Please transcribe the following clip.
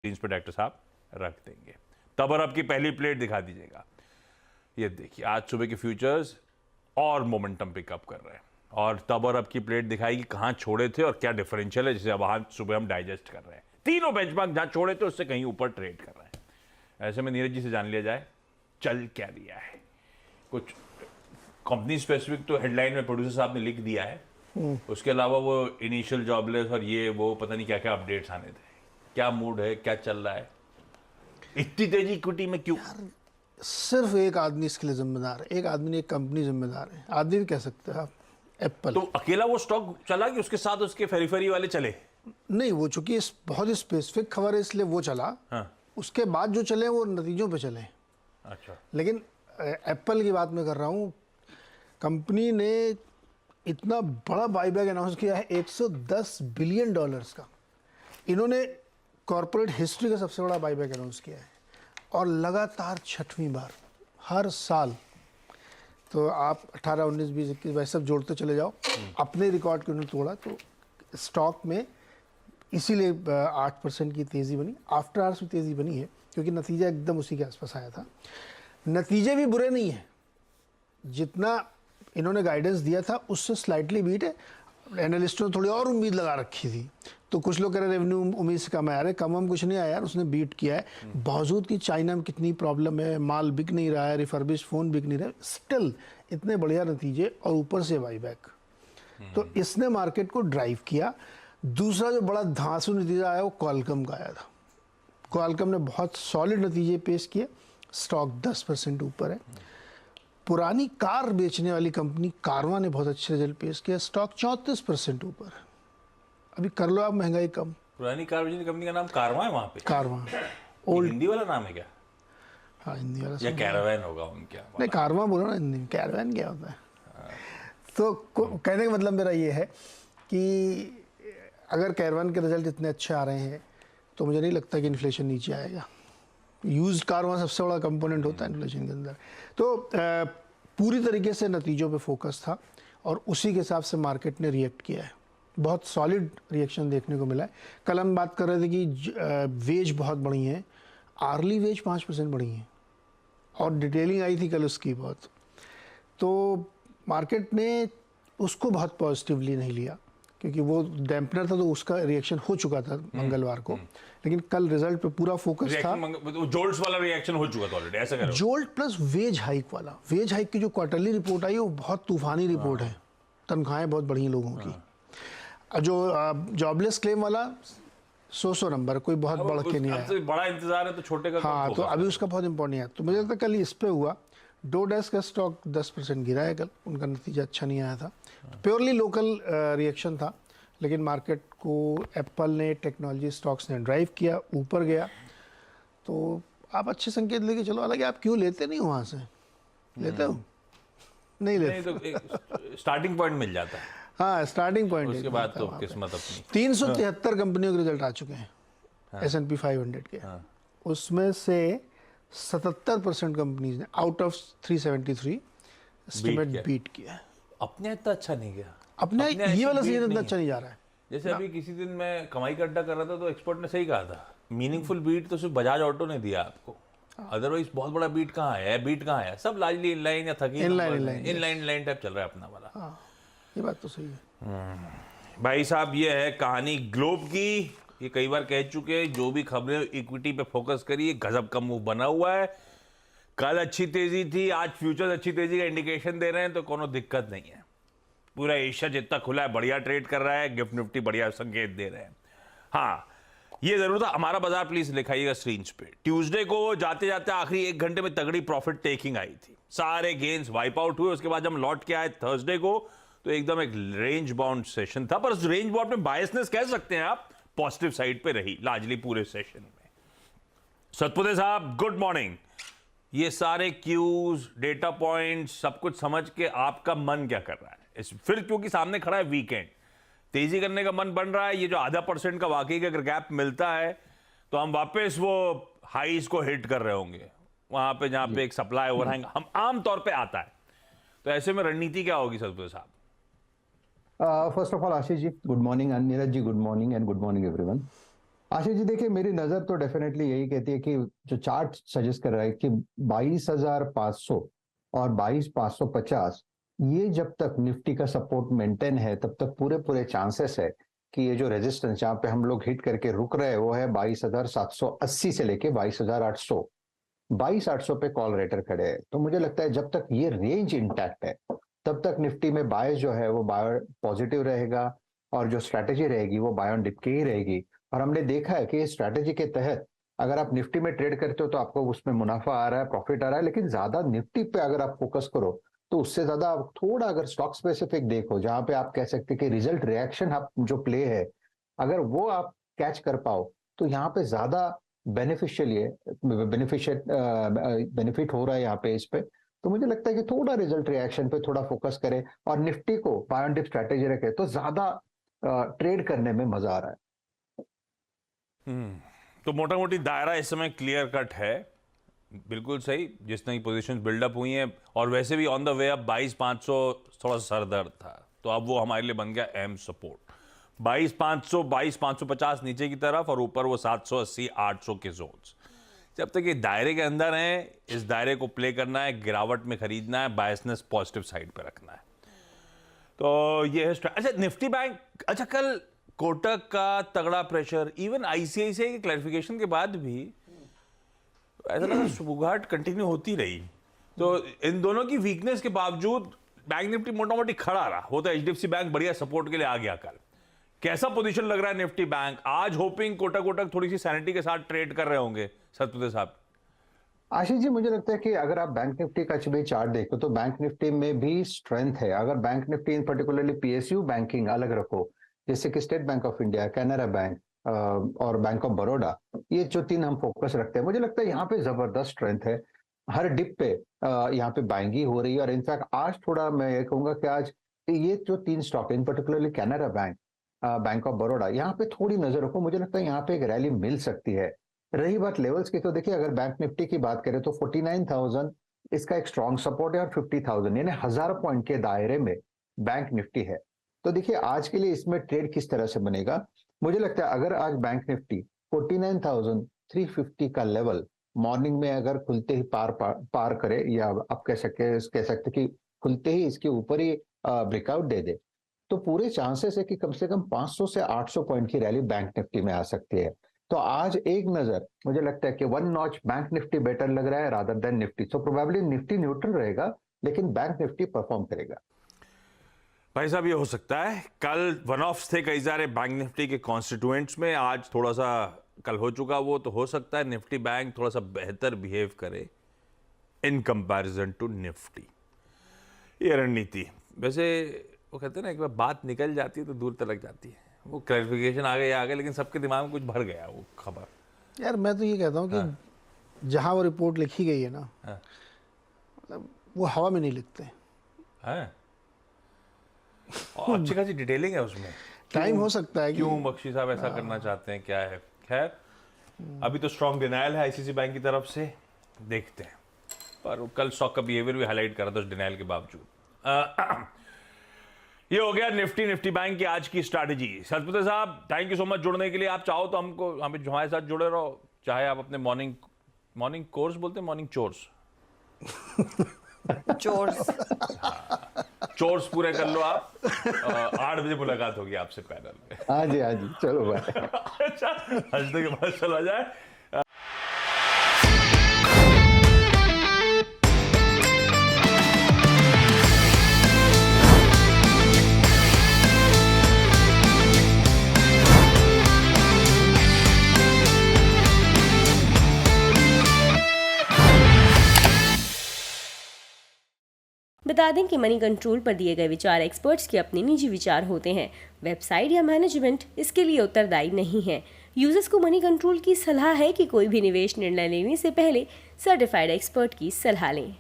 Screen पे doctor साहब रख देंगे। तब और अब की पहली प्लेट दिखा दीजिएगा। ये देखिए आज सुबह के फ्यूचर्स और मोमेंटम पिकअप कर रहे हैं और तब और अब की प्लेट दिखाएगी कहां छोड़े थे और क्या डिफरेंशियल है जिसे अब आज सुबह हम डाइजेस्ट कर रहे हैं। तीनों बेंचमार्क जहां छोड़े थे उससे कहीं ऊपर ट्रेड कर रहे हैं। ऐसे में नीरज जी से जान लिया जाए चल क्या दिया है। कुछ कंपनी स्पेसिफिक तो हेडलाइन में प्रोड्यूसर साहब ने लिख दिया है, उसके अलावा वो इनिशियल जॉबलेस और ये वो पता नहीं क्या क्या अपडेट्स आने थे। क्या मूड है, क्या चल रहा है, इतनी तेजी इक्विटी में क्यों? सिर्फ एक आदमी इसके लिए जिम्मेदार है, एक आदमी ने एक कंपनी जिम्मेदार है। आदमी भी कह सकते हैं आप, एप्पल। तो अकेला वो स्टॉक चला कि उसके साथ उसके फेरीफेरी वाले चले? नहीं, वो चूंकि बहुत ही स्पेसिफिक खबर है इसलिए वो चला। हाँ। उसके बाद जो चले वो नतीजों पे चले। अच्छा। लेकिन एप्पल की बात मैं कर रहा हूँ, कंपनी ने इतना बड़ा बाईबैक अनाउंस किया है $110 बिलियन का। इन्होंने कॉर्पोरेट हिस्ट्री का सबसे बड़ा बाईबैक अनाउंस किया है और लगातार 6वीं बार हर साल। तो आप 18, 19, 20, 21, 22 सब जोड़ते चले जाओ, अपने रिकॉर्ड को उन्होंने तोड़ा। तो स्टॉक में इसीलिए 8% की तेज़ी बनी। आफ्टर आवर्स भी तेज़ी बनी है क्योंकि नतीजा एकदम उसी के आसपास आया था। नतीजे भी बुरे नहीं हैं, जितना इन्होंने गाइडेंस दिया था उससे स्लाइटली बीट है। एनालिस्टों ने थोड़ी और उम्मीद लगा रखी थी, तो कुछ लोग कह रहे रेवेन्यू उम्मीद से कम आया। कम हम कुछ नहीं आया यार, उसने बीट किया है। बावजूद कि चाइना में कितनी प्रॉब्लम है, माल बिक नहीं रहा है, रिफर्बिश फ़ोन बिक नहीं रहा है, स्टिल इतने बढ़िया नतीजे और ऊपर से बाईबैक। तो इसने मार्केट को ड्राइव किया। दूसरा जो बड़ा धांसू नतीजा आया वो क्वालकॉम का आया था। क्वालकॉम ने बहुत सॉलिड नतीजे पेश किए, स्टॉक 10% ऊपर है। पुरानी कार बेचने वाली कंपनी कारवा ने बहुत अच्छे रिजल्ट पेश किया, स्टॉक 34% ऊपर। अभी कर लो आप महंगाई कम। पुरानी कार बेचने कंपनी का नाम कारवां है वहां पे? कारवा ओल्ड हिंदी वाला नाम है क्या? हाँ, हिंदी वाला या कैरावैन होगा उनके? नहीं, कारवा बोलो ना हिंदी में, कैरावैन क्या होता है? तो कहने का मतलब मेरा ये है कि अगर कैरावैन के रिजल्ट इतने अच्छे आ रहे हैं तो मुझे नहीं लगता कि इन्फ्लेशन नीचे आएगा। यूज्ड कार वहाँ सबसे बड़ा कंपोनेंट होता है इन्फ्लेशन के अंदर। तो पूरी तरीके से नतीजों पे फोकस था और उसी के हिसाब से मार्केट ने रिएक्ट किया है। बहुत सॉलिड रिएक्शन देखने को मिला है। कल हम बात कर रहे थे कि वेज बहुत बढ़ी हैं, आर्ली वेज 5% बढ़ी हैं और डिटेलिंग आई थी कल उसकी बहुत। तो मार्केट ने उसको बहुत पॉजिटिवली नहीं लिया क्योंकि वो डैम्पनर था, तो उसका रिएक्शन हो चुका था मंगलवार को। लेकिन कल रिजल्ट पे पूरा फोकस था। जोल्ट वाला रिएक्शन हो चुका था ऑलरेडी, ऐसा कह रहे हो? जोल्ट प्लस वेज हाइक वाला। वेज हाइक की जो क्वार्टरली रिपोर्ट आई वो बहुत तूफानी रिपोर्ट है, तनख्वाहें बहुत बढ़ी लोगों की। जो जॉबलेस क्लेम वाला 100 नंबर, कोई बहुत बढ़ के नहीं आया। बड़ा इंतजार है तो छोटे का। हाँ, तो अभी उसका बहुत इंपॉर्टेंट है। तो मुझे लगता है कल इस पे हुआ। डोडेस का स्टॉक 10% गिरा है कल, उनका नतीजा अच्छा नहीं आया था। प्योरली लोकल रिएक्शन था, लेकिन मार्केट को एप्पल ने, टेक्नोलॉजी स्टॉक्स ने ड्राइव किया, ऊपर गया। तो आप अच्छे संकेत लेके चलो। हालांकि आप क्यों लेते नहीं हो वहाँ से? लेते हो? नहीं लेते। तो स्टार्टिंग पॉइंट मिल जाता है। हाँ, स्टार्टिंग पॉइंट। उसके बाद तो किस्मत अपनी। 373 कंपनियों के रिजल्ट आ चुके हैं S&P 500 के। उसमें से 77% कंपनीज ने आउट ऑफ 373 एस्टिमेट बीट किया है। अपने इतना अच्छा नहीं गया। अपने ये वाला सीजन इतना अच्छा नहीं जा रहा है। जैसे अभी किसी दिन मैं कमाई का अड्डा कर रहा था तो एक्सपर्ट ने सही कहा था, मीनिंगफुल बीट तो सिर्फ बजाज ऑटो ने दिया आपको, अदरवाइज बहुत बड़ा बीट कहाँ है? बीट कहाँ है? सब लार्जली इनलाइन या थकी इनलाइन टाइप चल रहा है अपना वाला। हाँ, ये बात तो सही है। भाई साहब, ये है कहानी ग्लोब की। ये कई बार कह चुके, जो भी खबरें इक्विटी पे फोकस करिए, गजब का मूव बना हुआ है। कल अच्छी तेजी थी, आज फ्यूचर्स अच्छी तेजी का इंडिकेशन दे रहे हैं, तो कोनो दिक्कत नहीं है। पूरा एशिया जितना खुला है बढ़िया ट्रेड कर रहा है, गिफ्ट निफ्टी बढ़िया संकेत दे रहे हैं। हाँ, ये जरूर था। हमारा बाजार प्लीज लिखाइएगा स्क्रीन पे। ट्यूसडे को जाते जाते आखिरी 1 घंटे में तगड़ी प्रॉफिट टेकिंग आई थी, सारे गेन्स वाइप आउट हुए। उसके बाद जब लौट के आए थर्सडे को तो एकदम एक रेंज बाउंड सेशन था, पर उस रेंज बाउंड में बायसनेस कह सकते हैं आप, पॉजिटिव साइड पे रही लार्जली पूरे सेशन में। सतपुते साहब, गुड मॉर्निंग। ये सारे क्यूज, डेटा पॉइंट्स, सब कुछ समझ के आपका मन क्या कर रहा है? फिर क्योंकि सामने खड़ा है वीकेंड, तेजी करने का मन बन रहा है। ये जो आधा % का वाकई का अगर गैप मिलता है तो हम वापस वो हाईज को हिट कर रहे होंगे, वहां पे जहां पे एक सप्लाई ओवरहैंग हम आमतौर पे आता है। तो ऐसे में रणनीति क्या होगी सतपुते साहब? First of all, Ashish ji, good morning, and Neeraj ji, good morning, and good morning, everyone. Ashish ji देखिए, मेरी नजर तो डेफिनेटली यही कहती है कि जो चार्ट सजेस्ट कर रहा है कि 22,500 और 22,550, ये जब तक निफ्टी का सपोर्ट मेंटेन है तब तक पूरे पूरे चांसेस है कि ये जो रेजिस्टेंस जहां पे हम लोग हिट करके रुक रहे हैं वो है 22,780 से लेके 22,800। 22,800 पे कॉल रेटर खड़े हैं, तो मुझे लगता है जब तक ये रेंज इंटैक्ट है तब तक निफ्टी में बायस जो है वो बाय पॉजिटिव रहेगा, और जो स्ट्रैटेजी रहेगी वो बाय ऑन डिप की ही रहेगी। और हमने देखा है कि इस स्ट्रैटेजी के तहत अगर आप निफ्टी में ट्रेड करते हो तो आपको उसमें मुनाफा आ रहा है, प्रॉफिट आ रहा है, लेकिन ज्यादा निफ्टी पे अगर आप फोकस करो तो उससे ज्यादा आप थोड़ा अगर स्टॉक स्पेसिफिक देखो जहां पे आप कह सकते हैं कि रिजल्ट रिएक्शन आप जो प्ले है अगर वो आप कैच कर पाओ तो यहाँ पे ज्यादा बेनिफिशियल बेनिफिट हो रहा है यहाँ पे इस पे। तो मुझे लगता है कि थोड़ा रिजल्ट रिएक्शन पे थोड़ा फोकस करें और निफ्टी को बाय ऑन डिप स्ट्रैटेजी रखे तो ज्यादा ट्रेड करने में मजा आ रहा है। तो मोटा मोटी दायरा इस समय क्लियर कट है, बिल्कुल सही। जिस तरह की पोजीशन बिल्डअप हुई हैं, और वैसे भी ऑन द वे अब 22,500 थोड़ा सरदर्द था, तो अब वो हमारे लिए बन गया अहम सपोर्ट। 22,500 22,550 नीचे की तरफ, और ऊपर वो 780 800 के जोन्स। जब तक ये दायरे के अंदर हैं, इस दायरे को प्ले करना है, गिरावट में खरीदना है, बायसनेस पॉजिटिव साइड पे रखना है। तो ये है अच्छा निफ्टी बैंक। अच्छा, कल कोटक का तगड़ा प्रेशर, इवन आईसीआईसीआई के क्लैरिफिकेशन के बाद भी ऐसा लगा सुबुगाहट कंटिन्यू होती रही। तो इन दोनों की वीकनेस के बावजूद बैंक निफ्टी मोटा मोटी खड़ा रहा। वो तो एचडीएफसी बैंक बढ़िया सपोर्ट के लिए आ गया कल। कैसा पोजीशन लग रहा है निफ्टी बैंक आज? होपिंग कोटक थोड़ी सी सैनिटी के साथ ट्रेड कर रहे होंगे सतपुते साहब। आशीष जी मुझे लगता है कि अगर आप बैंक निफ्टी का भी चार्ट देखो तो बैंक निफ्टी में भी स्ट्रेंथ है। अगर bank Nifty in particularly PSU banking अलग रखो, जैसे कि state bank of India, Canara bank और बैंक ऑफ बड़ौदा, ये जो तीन हम फोकस रखते हैं, मुझे लगता है यहाँ पे जबरदस्त स्ट्रेंथ है। हर डिप पे यहाँ पे बाइंगी हो रही है। और इनफैक्ट आज थोड़ा मैं ये कहूंगा कि आज ये जो तीन stock in particularly Canara bank, bank of Baroda, यहाँ पे थोड़ी नजर रखो। मुझे लगता है यहाँ पे एक रैली मिल सकती है। रही बात लेवल्स की, तो देखिए अगर बैंक निफ्टी की बात करें तो 49,000 इसका एक स्ट्रॉन्ग सपोर्ट है और 50,000 यानी 1000 पॉइंट के दायरे में बैंक निफ्टी है। तो देखिए आज के लिए इसमें ट्रेड किस तरह से बनेगा। मुझे लगता है अगर आज बैंक निफ्टी 49,350 का लेवल मॉर्निंग में अगर खुलते ही पार करे, या आप कह सकते कि खुलते ही इसके ऊपर ही ब्रेकआउट दे दे, तो पूरे चांसेस है कि कम से कम 500 से 800 पॉइंट की रैली बैंक निफ्टी में आ सकती है। तो आज एक नजर मुझे लगता है कि one notch bank Nifty better लग रहा है rather than Nifty. So probably Nifty neutral रहेगा लेकिन बैंक निफ्टी परफॉर्म करेगा। भाई साहब, ये हो सकता है। कल वन ऑफ्स थे कई सारे बैंक निफ्टी के कॉन्स्टिट्यूएंट्स में, आज थोड़ा सा कल हो चुका वो, तो हो सकता है निफ्टी बैंक थोड़ा सा बेहतर बिहेव करे इन कंपैरिजन टू निफ्टी। ये रणनीति वैसे वो कहते हैं ना, एक बार बात निकल जाती है तो दूर तक जाती है। वो क्लैरिफिकेशन आ गया, लेकिन सबके दिमाग में कुछ भर गया वो खबर। यार मैं तो ये कहता हूँ कि जहाँ वो रिपोर्ट लिखी गई है ना, मतलब वो हवा में नहीं लिखते हैं। और अच्छी खासी डिटेलिंग है उसमें। टाइम हो सकता है क्यों बख्शी साहब ऐसा करना चाहते हैं, क्या है। खैर अभी तो स्ट्रॉन्ग डिनायल है आईसीसी बैंक की तरफ से, देखते हैं। पर कल स्टॉक का बिहेवियर भी हाईलाइट करा था उस डिनायल के बावजूद। ये हो गया निफ्टी बैंक की आज की स्ट्रैटेजी। सतपुते साहब, थैंक यू सो मच जुड़ने के लिए। आप चाहो तो हमको हमारे साथ जुड़े रहो, चाहे आप अपने मॉर्निंग कोर्स बोलते हैं, मॉर्निंग चोर्स चोर्स पूरे कर लो आप। 8 बजे मुलाकात होगी आपसे पैनल में। हाँ जी चलो भाई। अच्छा, हंसने के बाद चला जाए। बता दें कि मनी कंट्रोल पर दिए गए विचार एक्सपर्ट्स के अपने निजी विचार होते हैं। वेबसाइट या मैनेजमेंट इसके लिए उत्तरदायी नहीं है। यूजर्स को मनी कंट्रोल की सलाह है कि कोई भी निवेश निर्णय लेने से पहले सर्टिफाइड एक्सपर्ट की सलाह लें।